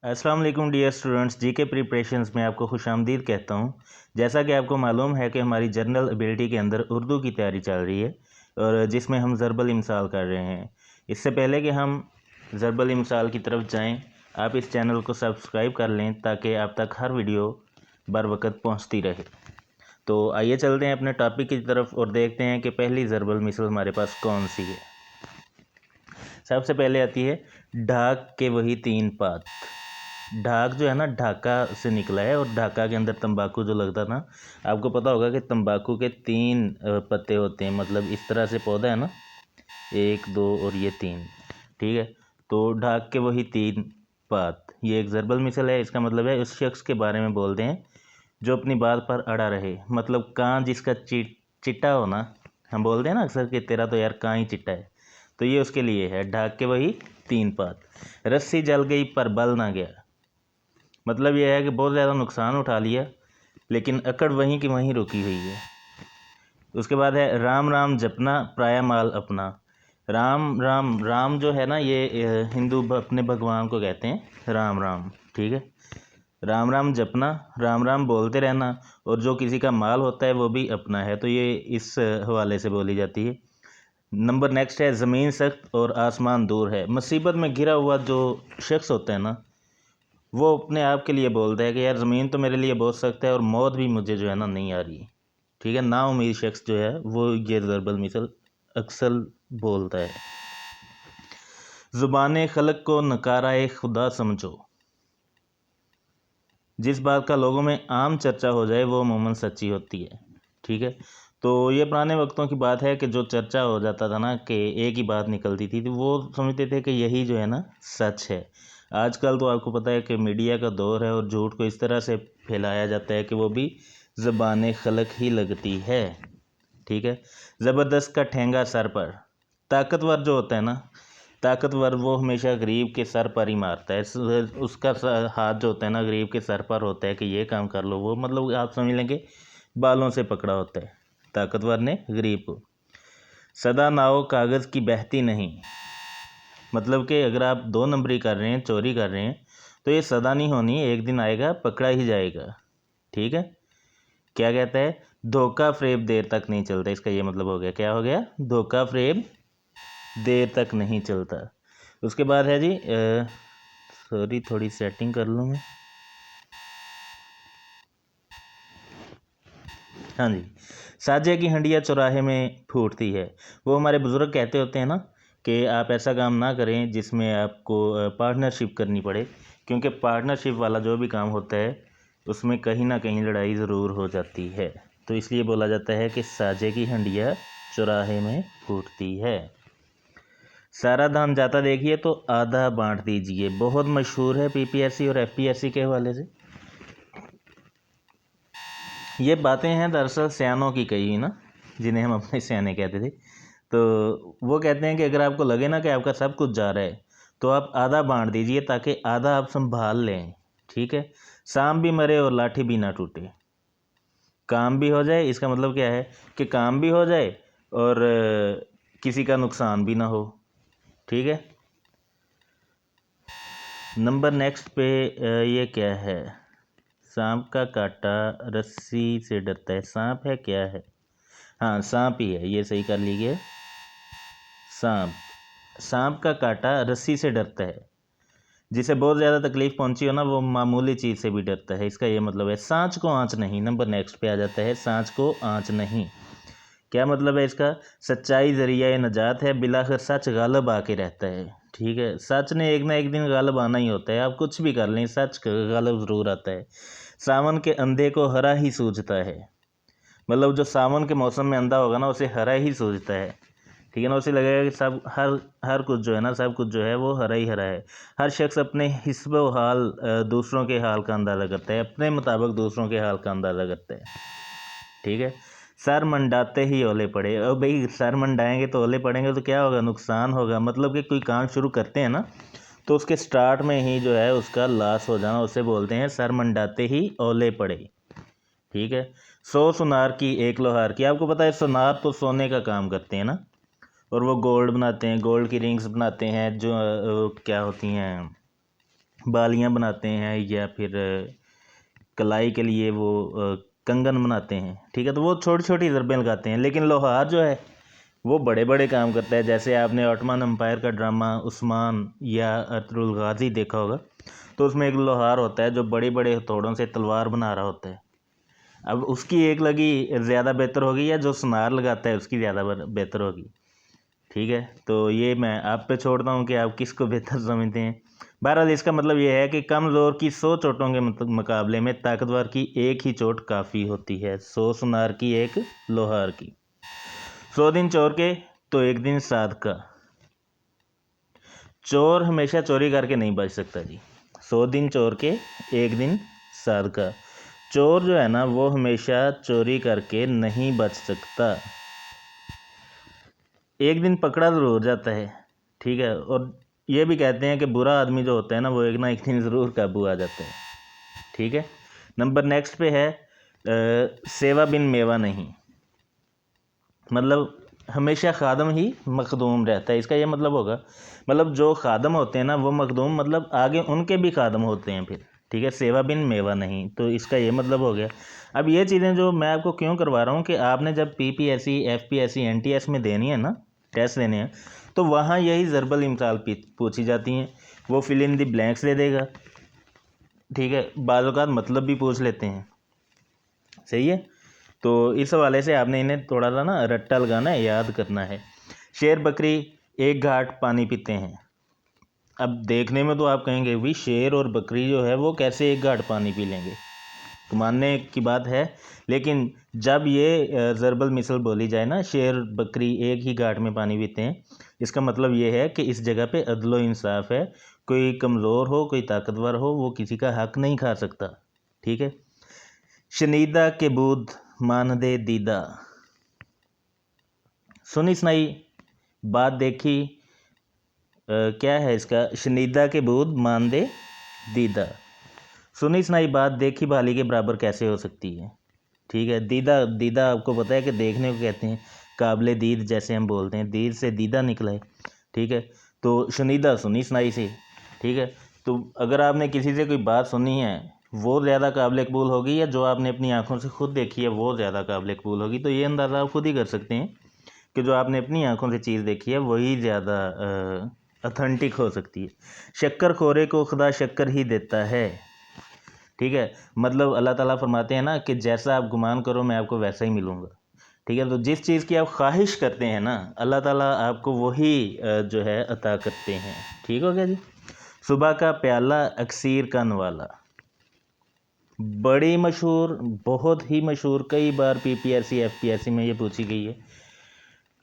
अस्सलाम वालेकुम dear students, GK preparations में आपको खुशामदीद कहता हूँ। जैसा कि आपको मालूम है कि हमारी जनरल एबिलिटी के अंदर उर्दू की तैयारी चल रही है और जिसमें हम ज़रबल इमसाल कर रहे हैं। इससे पहले कि हम ज़रबल इमसाल की तरफ जाएं, आप इस चैनल को सब्सक्राइब कर लें ताकि आप तक हर वीडियो बर वक्त पहुँचती रहे। तो आइए चलते हैं अपने टॉपिक की तरफ और देखते हैं कि पहली ज़रबल मिसल हमारे पास कौन सी है। सबसे पहले आती है ढाक के वही तीन पात। ढाक जो है ना, ढाका से निकला है और ढाका के अंदर तंबाकू जो लगता था, आपको पता होगा कि तंबाकू के 3 पत्ते होते हैं। मतलब इस तरह से पौधा है ना, 1 2 और ये 3, ठीक है। तो ढाक के वही 3 पात, ये एक ज़रबल मिसल है। इसका मतलब है उस शख्स के बारे में बोलते हैं जो अपनी बात पर अड़ा रहे। मतलब कान जिसका चिट्टा हो ना, हम बोलते हैं ना अक्सर कि तेरा तो यार कान ही चिट्टा है, तो ये उसके लिए है। ढाक के वही 3 पात। रस्सी जल गई पर बल ना गया। मतलब यह है कि बहुत ज़्यादा नुकसान उठा लिया लेकिन अकड़ वहीं की वहीं रुकी हुई है। उसके बाद है राम राम जपना प्राया माल अपना। राम राम, राम जो है ना, ये हिंदू अपने भगवान को कहते हैं राम राम, ठीक है। राम राम जपना, राम राम बोलते रहना, और जो किसी का माल होता है वो भी अपना है, तो ये इस हवाले से बोली जाती है। नंबर नेक्स्ट है ज़मीन सख्त और आसमान दूर है। मुसीबत में घिरा हुआ जो शख्स होता है ना, वो अपने आप के लिए बोलता है कि यार ज़मीन तो मेरे लिए बहुत सख्त है और मौत भी मुझे जो है ना नहीं आ रही, ठीक है। ना उम्मीद शख्स जो है वो ये ज़रबल मिसल अक्सर बोलता है। ज़ुबान खलक को नकाराए खुदा समझो। जिस बात का लोगों में आम चर्चा हो जाए वो अमूमन सच्ची होती है, ठीक है। तो ये पुराने वक्तों की बात है कि जो चर्चा हो जाता था ना, कि एक ही बात निकलती थी, तो वो समझते थे कि यही जो है ना सच है। आजकल तो आपको पता है कि मीडिया का दौर है और झूठ को इस तरह से फैलाया जाता है कि वो भी ज़बान खलक ही लगती है, ठीक है। ज़बरदस्त का ठेंगा सर पर। ताकतवर जो होता है ना, ताकतवर वो हमेशा गरीब के सर पर ही मारता है। उसका हाथ जो होता है ना गरीब के सर पर होता है कि ये काम कर लो, वो मतलब आप समझ लेंगे बालों से पकड़ा होता है ताकतवर ने गरीब को। सदा नाव कागज़ की बहती नहीं। मतलब कि अगर आप 2 नंबरी कर रहे हैं, चोरी कर रहे हैं, तो ये सदा नहीं होनी, एक दिन आएगा पकड़ा ही जाएगा, ठीक है। क्या कहता है, धोखा फ़रेब देर तक नहीं चलता। इसका ये मतलब हो गया, क्या हो गया, धोखा फ़रेब देर तक नहीं चलता। उसके बाद है जी, सॉरी थोड़ी सेटिंग कर लूँ मैं। हाँ जी, साजे की हंडिया चौराहे में फूटती है। वो हमारे बुज़ुर्ग कहते होते हैं ना कि आप ऐसा काम ना करें जिसमें आपको पार्टनरशिप करनी पड़े, क्योंकि पार्टनरशिप वाला जो भी काम होता है उसमें कहीं ना कहीं लड़ाई ज़रूर हो जाती है। तो इसलिए बोला जाता है कि साजे की हंडिया चौराहे में फूटती है। सारा धान जाता देखिए तो आधा बांट दीजिए। बहुत मशहूर है पीपीएससी और एफपीएससी के हवाले से। ये बातें हैं दरअसल सयानों की कही हुई ना, जिन्हें हम अपने सयाने कहते थे। तो वो कहते हैं कि अगर आपको लगे ना कि आपका सब कुछ जा रहा है तो आप आधा बांट दीजिए ताकि आधा आप संभाल लें, ठीक है। सांप भी मरे और लाठी भी ना टूटे। काम भी हो जाए, इसका मतलब क्या है कि काम भी हो जाए और किसी का नुकसान भी ना हो, ठीक है। नंबर नेक्स्ट पे ये क्या है, सांप का काटा रस्सी से डरता है। सांप है क्या है, हाँ सांप ही है, ये सही कर लीजिए। सांप, सांप का काटा रस्सी से डरता है। जिसे बहुत ज़्यादा तकलीफ पहुंची हो ना, वो मामूली चीज़ से भी डरता है। इसका ये मतलब है सांच को आँच नहीं। नंबर नेक्स्ट पे आ जाता है, सांच को आँच नहीं। क्या मतलब है इसका, सच्चाई ज़रिया नजात है, बिलाखिर सच गालब आके रहता है, ठीक है। सच ने एक ना एक दिन गालब आना ही होता है, आप कुछ भी कर लें सच गालब ज़रूर आता है। सावन के अंधे को हरा ही सूझता है। मतलब जो सावन के मौसम में अंधा होगा ना, उसे हरा ही सूझता है, ठीक है ना। उसे लगेगा कि सब हर हर कुछ जो है ना, सब कुछ जो है वो हरा ही हरा है। हर शख्स अपने हिस्ब हाल दूसरों के हाल का अंदाज़ा करता है, अपने मुताबिक दूसरों के हाल का अंदाज़ा करता है, ठीक है। सर मंडाते ही ओले पड़े। और भाई सर मंडाएंगे तो ओले पड़ेंगे तो क्या होगा, नुकसान होगा। मतलब कि कोई काम शुरू करते हैं ना, तो उसके स्टार्ट में ही जो है उसका लॉस हो जाना, उसे बोलते हैं सर मंडाते ही ओले पड़े, ठीक है। 100 सुनार की एक लोहार की। आपको पता है सुनार तो सोने का काम करते हैं ना, और वो गोल्ड बनाते हैं, गोल्ड की रिंग्स बनाते हैं जो क्या होती हैं, बालियाँ बनाते हैं या फिर कलाई के लिए वो कंगन बनाते हैं, ठीक है, तो वो छोटी छोटी ज़रबें लगाते हैं। लेकिन लोहार जो है वो बड़े बड़े काम करता है। जैसे आपने ऑटोमन एम्पायर का ड्रामा उस्मान या अर्तुगरुल गाजी देखा होगा, तो उसमें एक लोहार होता है जो बड़े बड़े हथौड़ों से तलवार बना रहा होता है। अब उसकी एक लगी ज़्यादा बेहतर होगी या जो सुनार लगाता है उसकी ज़्यादा बेहतर होगी, ठीक है। तो ये मैं आप पे छोड़ता हूँ कि आप किसको बेहतर समझते हैं। बहरहाल इसका मतलब ये है कि कमज़ोर की 100 चोटों के मुकाबले में ताकतवर की एक ही चोट काफ़ी होती है। 100 सुनार की, एक लोहार की। 100 दिन चोर के तो एक दिन साध का। चोर हमेशा चोरी करके नहीं बच सकता जी। 100 दिन चोर के एक दिन साध का। चोर जो है ना वो हमेशा चोरी करके नहीं बच सकता, एक दिन पकड़ा ज़रूर जाता है, ठीक है। और ये भी कहते हैं कि बुरा आदमी जो होता है ना वो एक ना एक दिन ज़रूर काबू आ जाता है, ठीक है। नंबर नेक्स्ट पे है सेवा बिन मेवा नहीं। मतलब हमेशा खादम ही मखदूम रहता है। इसका ये मतलब होगा, मतलब जो खादम होते हैं ना वो मखदूम, मतलब आगे उनके भी खादम होते हैं फिर, ठीक है। सेवा बिन मेवा नहीं, तो इसका ये मतलब हो गया। अब ये चीज़ें जो मैं आपको क्यों करवा रहा हूँ कि आपने जब PPSC FPSC NTS में देनी है ना, टेस्ट देने हैं, तो वहाँ यही ज़रबल इमसाल पूछी जाती हैं। वो फिल इन द ब्लैंक्स दे देगा, ठीक है। बाज़ औक़ात मतलब भी पूछ लेते हैं, सही है। तो इस हवाले से आपने इन्हें थोड़ा सा ना रट्टा लगाना है, याद करना है। शेर बकरी एक घाट पानी पीते हैं। अब देखने में तो आप कहेंगे भी शेर और बकरी जो है वो कैसे एक घाट पानी पी लेंगे, तो मानने की बात है। लेकिन जब ये ज़रबल मिसल बोली जाए ना, शेर बकरी एक ही घाट में पानी पीते हैं, इसका मतलब ये है कि इस जगह पे अदलो इंसाफ है। कोई कमज़ोर हो, कोई ताकतवर हो, वो किसी का हक नहीं खा सकता, ठीक है। शनीदा के बूद मान दे दीदा। सुनी सुनाई बात देखी, क्या है इसका, शनीदा के बूद मान दे दीदा। सुनी सुनाई बात देखी भाली के बराबर कैसे हो सकती है, ठीक है। दीदा, दीदा आपको पता है कि देखने को कहते हैं, काबिले दीद जैसे हम बोलते हैं, दीद से दीदा निकला है, ठीक है। तो शनीदा सुनी सुनाई से, ठीक है। तो अगर आपने किसी से कोई बात सुनी है वो ज़्यादा काबिल कबूल होगी या जो आपने अपनी आंखों से खुद देखी है वो ज़्यादा काबिल कबूल होगी। तो ये अंदाज़ा आप खुद ही कर सकते हैं कि जो आपने अपनी आंखों से चीज़ देखी है वही ज़्यादा ऑथेंटिक हो सकती है। शक्कर खोरे को खुदा शक्कर ही देता है, ठीक है। मतलब अल्लाह ताला फरमाते हैं ना कि जैसा आप गुमान करो मैं आपको वैसा ही मिलूँगा, ठीक है। तो जिस चीज़ की आप ख्वाहिश करते हैं ना, अल्लाह ताला आपको वही जो है अता करते हैं, ठीक हो गया जी। सुबह का प्याला अक्सीर का नवाला, बड़ी मशहूर, बहुत ही मशहूर, कई बार PPSC FPSC में ये पूछी गई है।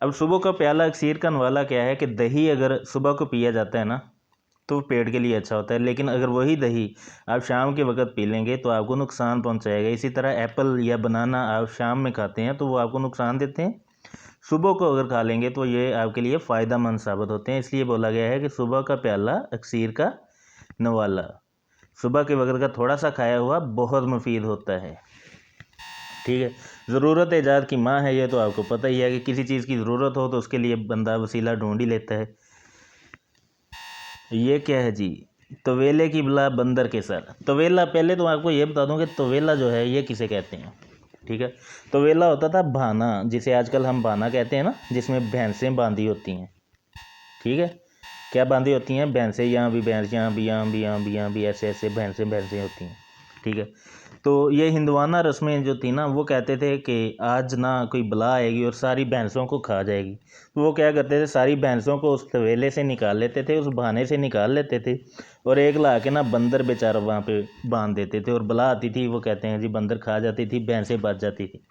अब सुबह का प्याला अक्सीर का नवाला क्या है कि दही अगर सुबह को पिया जाता है ना तो पेट के लिए अच्छा होता है, लेकिन अगर वही दही आप शाम के वक्त पी लेंगे तो आपको नुकसान पहुंचाएगा। इसी तरह एप्पल या बनाना आप शाम में खाते हैं तो वो आपको नुकसान देते हैं, सुबह को अगर खा लेंगे तो ये आपके लिए फ़ायदा मंद साबित होते हैं। इसलिए बोला गया है कि सुबह का प्याला अक्सीर का नवाला, सुबह के वक्त का थोड़ा सा खाया हुआ बहुत मुफीद होता है, ठीक है। ज़रूरत ईजाद की माँ है, ये तो आपको पता ही है कि किसी चीज़ की ज़रूरत हो तो उसके लिए बंदा वसीला ढूंढ ही लेता है। ये क्या है जी, तवेले की बला बंदर के सर। तवेला, पहले तो आपको ये बता दूं कि तवेला जो है ये किसे कहते हैं, ठीक है। तवेला होता था भाना, जिसे आजकल हम भाना कहते हैं ना, जिसमें भैंसें बांधी होती हैं, ठीक है। क्या बांधी होती हैं, भैंसें, यहाँ भी भैंस, यहाँ भी, यहाँ भी, यहाँ भी, यहाँ भी, ऐसे ऐसे भैंसें भैंसें होती हैं, ठीक है। तो ये हिंदवाना रस्में जो थी ना वो कहते थे कि आज ना कोई बला आएगी और सारी भैंसों को खा जाएगी। तो वो क्या करते थे, सारी भैंसों को उस तवेले से निकाल लेते थे, उस बहाने से निकाल लेते थे, और एक ला के ना बंदर बेचारा वहाँ पे बांध देते थे, और बला आती थी, वो कहते हैं जी बंदर खा जाती थी, भैंसें बच जाती थी।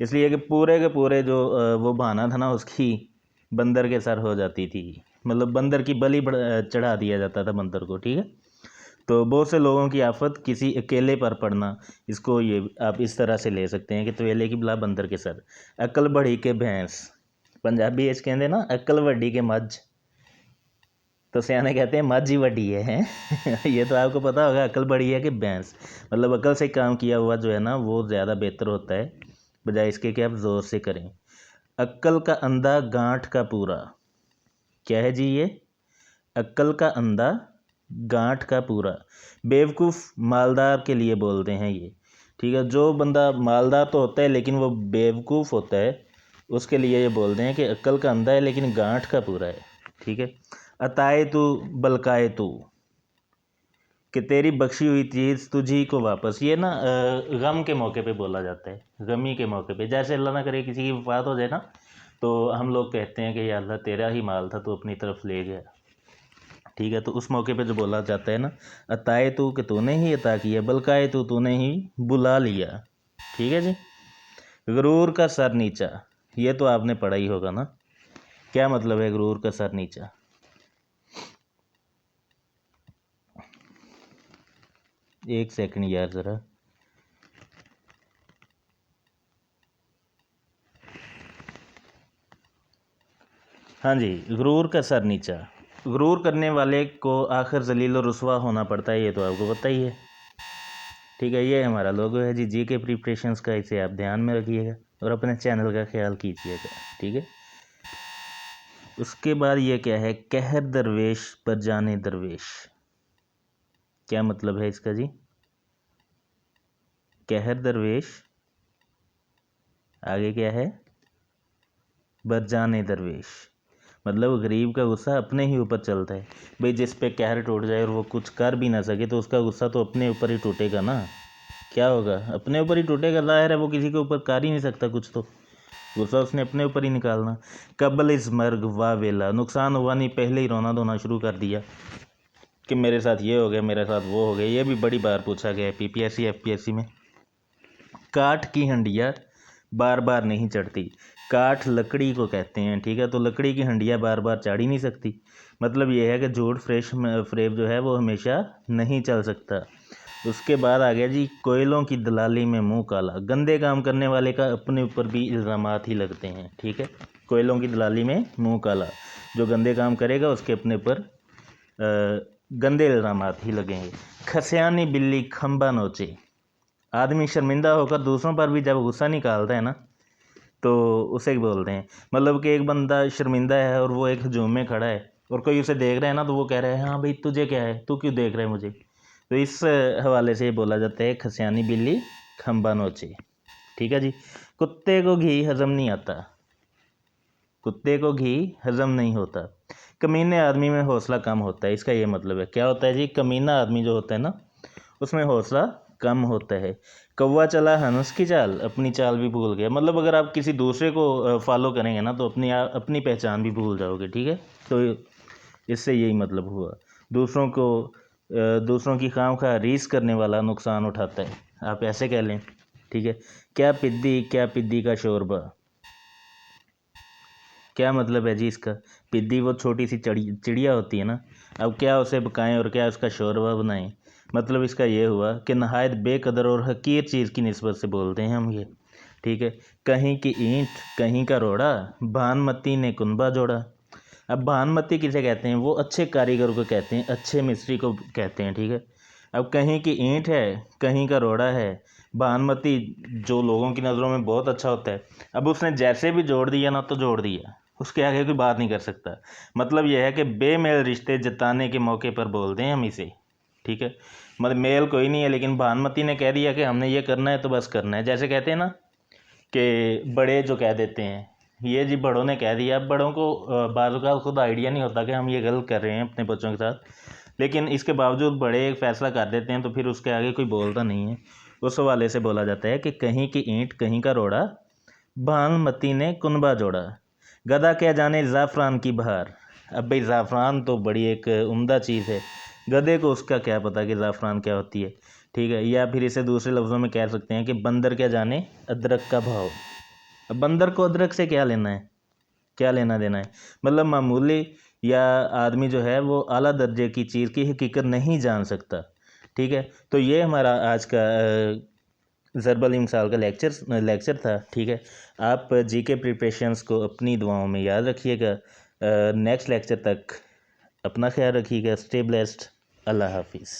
इसलिए कि पूरे के पूरे जो वो बहाना था ना उसकी बंदर के सर हो जाती थी, मतलब बंदर की बलि चढ़ा दिया जाता था बंदर को, ठीक है। तो बहुत से लोगों की आफत किसी अकेले पर पड़ना, इसको ये आप इस तरह से ले सकते हैं कि तवेले की बला बंदर के सर। अकल बढ़ी के भैंस, पंजाबी इस कहते ना अकल वड्डी के मझ, तो सियाने कहते हैं मझ ही वड्डी है ये तो आपको पता होगा, अकल बढ़ी है कि भैंस, मतलब अकल से काम किया हुआ जो है ना वो ज़्यादा बेहतर होता है बजाय इसके कि आप ज़ोर से करें। अक्ल का अंधा गांठ का पूरा, क्या है जी ये, अक्ल का अंधा गांठ का पूरा। बेवकूफ़ मालदार के लिए बोलते हैं ये, ठीक है। जो बंदा मालदार तो होता है लेकिन वो बेवकूफ़ होता है, उसके लिए ये बोलते हैं कि अक्ल का अंधा है लेकिन गांठ का पूरा है, ठीक है। अताए तू बलकाए तू, कि तेरी बख्शी हुई चीज़ तुझी को वापस। ये ना गम के मौके पे बोला जाता है, गमी के मौके पे। जैसे अल्लाह ना करे किसी की वफात हो जाए ना, तो हम लोग कहते हैं कि या अल्लाह तेरा ही माल था, तो अपनी तरफ ले गया, ठीक है। तो उस मौके पे जो बोला जाता है ना, अताए तू कि तूने ही अता किया, बलकाए तू तूने ही बुला लिया, ठीक है जी। गुरूर का सर नीचा, ये तो आपने पढ़ा ही होगा ना, क्या मतलब है गुरूर का सर नीचा। एक सेकंड यार ज़रा, हाँ जी, गुरूर का सर नीचा। गुरूर करने वाले को आखिर जलील और रुसवा होना पड़ता है, ये तो आपको पता ही है, ठीक है। ये हमारा लोगो है जी, जीके प्रिपरेशंस का, इसे आप ध्यान में रखिएगा और अपने चैनल का ख्याल कीजिएगा, ठीक है। उसके बाद ये क्या है, कहर दरवेश पर जाने दरवेश, क्या मतलब है इसका जी। कहर दरवेश, आगे क्या है, बरजाने दरवेश, मतलब गरीब का गुस्सा अपने ही ऊपर चलता है। भाई जिस पे कहर टूट जाए और वो कुछ कर भी ना सके, तो उसका गुस्सा तो अपने ऊपर ही टूटेगा ना। क्या होगा, अपने ऊपर ही टूटेगा, जाहिर है वो किसी के ऊपर कर ही नहीं सकता कुछ, तो गुस्सा उसने अपने ऊपर ही निकालना। कबल इस मर्ग वाह वेला, नुकसान हुआ नहीं पहले ही रोना धोना शुरू कर दिया कि मेरे साथ ये हो गया, मेरे साथ वो हो गया। ये भी बड़ी बार पूछा गया है पीपीएससी एफपीएससी में। काठ की हंडिया बार बार नहीं चढ़ती, काठ लकड़ी को कहते हैं, ठीक है। तो लकड़ी की हंडिया बार बार चढ़ ही नहीं सकती, मतलब ये है कि झूठ फ्रेब जो है वो हमेशा नहीं चल सकता। उसके बाद आ गया जी, कोयलों की दलाली में मुंह काला, गंदे काम करने वाले का अपने ऊपर भी इल्ज़ामात ही लगते हैं, ठीक है। कोयलों की दलाली में मुंह काला, जो गंदे काम करेगा उसके अपने ऊपर गंदे इल्ज़ामात ही लगेंगे। खसियानी बिल्ली खंबा नोचे, आदमी शर्मिंदा होकर दूसरों पर भी जब गुस्सा निकालता है ना, तो उसे बोलते हैं, मतलब कि एक बंदा शर्मिंदा है और वो एक हजूम में खड़ा है और कोई उसे देख रहा है ना, तो वो कह रहा है हाँ भाई तुझे क्या है, तू क्यों देख रहा है मुझे। तो इस हवाले से बोला जाता है खसियानी बिल्ली खंबा नोचे, ठीक है जी। कुत्ते को घी हजम नहीं आता, कुत्ते को घी हजम नहीं होता। कमीने आदमी में हौसला कम होता है, इसका ये मतलब है, क्या होता है जी, कमीना आदमी जो होता है ना, उसमें हौसला कम होता है। कौवा चला हंस की चाल, अपनी चाल भी भूल गया, मतलब अगर आप किसी दूसरे को फॉलो करेंगे ना, तो अपनी पहचान भी भूल जाओगे, ठीक है। तो इससे यही मतलब हुआ, दूसरों की खामखा रीस करने वाला नुकसान उठाता है, आप ऐसे कह लें, ठीक है। क्या पिद्दी का शोरबा, क्या मतलब है जी इसका। पिद्दी वो छोटी सी चिड़िया होती है ना, अब क्या उसे पकाएं और क्या उसका शोरबा बनाएं। मतलब इसका ये हुआ कि नहायत बेकदर और हकीर चीज़ की निस्बत से बोलते हैं हम ये, ठीक है। कहीं की ईंट कहीं का रोड़ा, भानमती ने कुनबा जोड़ा। अब भानमती किसे कहते हैं, वो अच्छे कारीगर को कहते हैं, अच्छे मिस्त्री को कहते हैं, ठीक है। अब कहीं की ईंट है कहीं का रोड़ा है, भानमती जो लोगों की नज़रों में बहुत अच्छा होता है, अब उसने जैसे भी जोड़ दिया ना, तो जोड़ दिया, उसके आगे कोई बात नहीं कर सकता। मतलब यह है कि बेमेल रिश्ते जताने के मौके पर बोलते हैं हम इसे, ठीक है। मतलब मेल कोई नहीं है, लेकिन भानुमती ने कह दिया कि हमने ये करना है तो बस करना है। जैसे कहते हैं ना कि बड़े जो कह देते हैं, ये जी बड़ों ने कह दिया। अब बड़ों को बाज़ औक़ात खुद आइडिया नहीं होता कि हम ये गलत कर रहे हैं अपने बच्चों के साथ, लेकिन इसके बावजूद बड़े एक फ़ैसला कर देते हैं, तो फिर उसके आगे कोई बोलता नहीं है। उस हवाले से बोला जाता है कि कहीं की ईंट कहीं का रोड़ा, भानुमती ने कुनबा जोड़ा। गधा क्या जाने ज़ाफ़रान की बहार, अब भाई ज़ाफ़रान तो बड़ी एक उम्दा चीज़ है, गधे को उसका क्या पता कि ज़ाफ़रान क्या होती है, ठीक है। या फिर इसे दूसरे लफ्ज़ों में कह सकते हैं कि बंदर क्या जाने अदरक का भाव। अब बंदर को अदरक से क्या लेना है, क्या लेना देना है। मतलब मामूली या आदमी जो है वो आला दर्जे की चीज़ की हकीकत नहीं जान सकता, ठीक है। तो ये हमारा आज का ज़रबल इमसाल का लेक्चर था, ठीक है। आप जीके प्रिपरेशंस को अपनी दुआओं में याद रखिएगा। नेक्स्ट लेक्चर तक अपना ख्याल रखिएगा। Stay blessed. अल्लाह हाफिज़।